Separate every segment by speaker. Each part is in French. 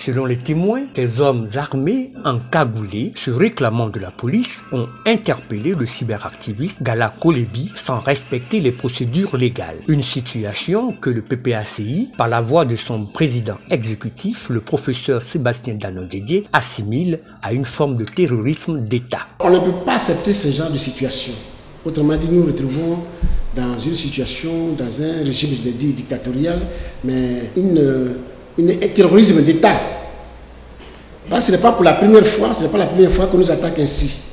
Speaker 1: Selon les témoins, des hommes armés, encagoulés, se réclamant de la police, ont interpellé le cyberactiviste Gala Kolebi sans respecter les procédures légales. Une situation que le PPACI, par la voix de son président exécutif, le professeur Sébastien Danon-Didier, assimile à une forme de terrorisme d'État.
Speaker 2: On ne peut pas accepter ce genre de situation. Autrement dit, nous nous retrouvons dans une situation, dans un régime, je l'ai dit, dictatorial, mais un terrorisme d'État. Ce n'est pas pour la première fois, ce n'est pas la première fois qu'on nous attaque ainsi.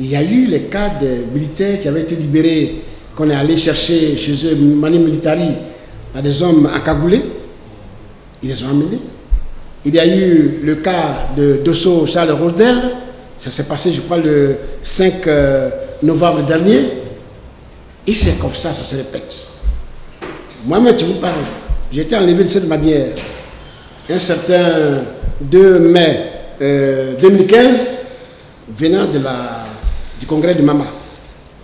Speaker 2: Il y a eu les cas de militaires qui avaient été libérés, qu'on est allé chercher chez eux, Mani Militari, à des hommes encagoulés. Ils les ont amenés. Il y a eu le cas de Dosso Charles Rodel, ça s'est passé, je crois, le 5 novembre dernier. Et c'est comme ça se répète. Moi-même, je vous parle, j'ai été enlevé de cette manière. Un certain 2 mai 2015, venant du congrès de Mama.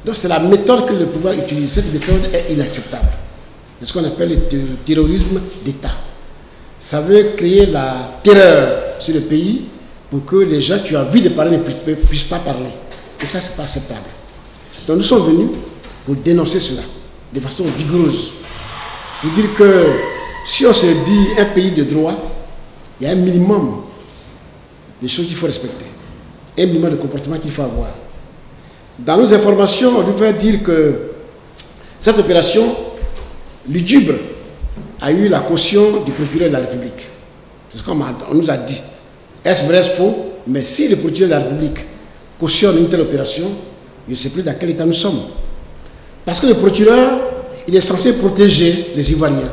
Speaker 2: Donc c'est la méthode que le pouvoir utilise. Cette méthode est inacceptable. C'est ce qu'on appelle le terrorisme d'État. Ça veut créer la terreur sur le pays pour que les gens qui ont envie de parler ne puissent pas parler. Et ça, c'est pas acceptable. Donc nous sommes venus pour dénoncer cela de façon vigoureuse. Pour dire que si on se dit un pays de droit, il y a un minimum de choses qu'il faut respecter. Un minimum de comportement qu'il faut avoir. Dans nos informations, on devait dire que cette opération lugubre a eu la caution du procureur de la République. C'est ce qu'on nous a dit. Est-ce vrai, est-ce faux? Mais si le procureur de la République cautionne une telle opération, je ne sais plus dans quel état nous sommes. Parce que le procureur, il est censé protéger les Ivoiriens.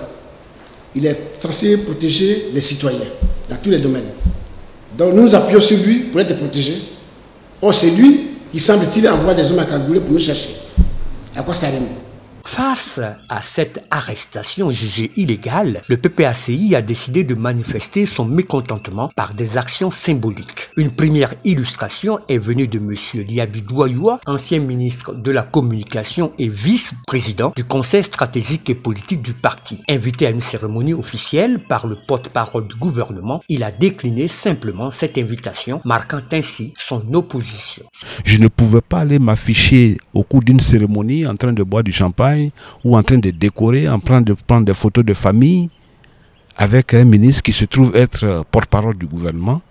Speaker 2: Il est censé protéger les citoyens dans tous les domaines. Donc nous nous appuyons sur lui pour être protégés. Or c'est lui qui semble-t-il envoie des hommes à cagoulés pour nous chercher. À quoi ça rime?
Speaker 1: Face à cette arrestation jugée illégale, le PPACI a décidé de manifester son mécontentement par des actions symboliques. Une première illustration est venue de M. Liabi Douayoua, ancien ministre de la Communication et vice-président du Conseil stratégique et politique du parti. Invité à une cérémonie officielle par le porte-parole du gouvernement, il a décliné simplement cette invitation, marquant ainsi son opposition.
Speaker 3: Je ne pouvais pas aller m'afficher au cours d'une cérémonie en train de boire du champagne ou en train de décorer, en train de prendre des photos de famille avec un ministre qui se trouve être porte-parole du gouvernement.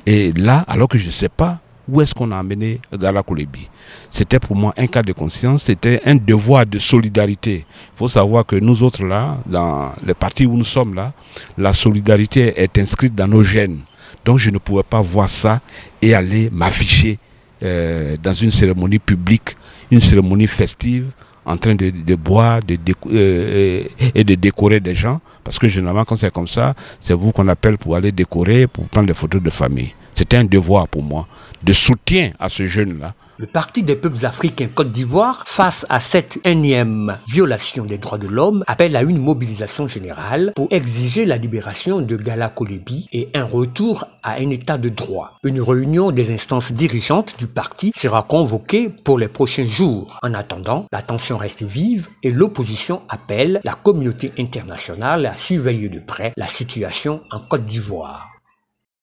Speaker 3: Et là, alors que je ne sais pas où est-ce qu'on a amené Gala Kolebi. C'était pour moi un cas de conscience, c'était un devoir de solidarité. Il faut savoir que nous autres là, dans les partis où nous sommes là, la solidarité est inscrite dans nos gènes. Donc je ne pouvais pas voir ça et aller m'afficher dans une cérémonie publique, une cérémonie festive, en train de boire et de décorer des gens. Parce que généralement, quand c'est comme ça, c'est vous qu'on appelle pour aller décorer, pour prendre des photos de famille. C'était un devoir pour moi, de soutien à ce jeune-là.
Speaker 1: Le Parti des peuples africains Côte d'Ivoire, face à cette énième violation des droits de l'homme, appelle à une mobilisation générale pour exiger la libération de Gala Kolebi et un retour à un état de droit. Une réunion des instances dirigeantes du parti sera convoquée pour les prochains jours. En attendant, la tension reste vive et l'opposition appelle la communauté internationale à surveiller de près la situation en Côte d'Ivoire.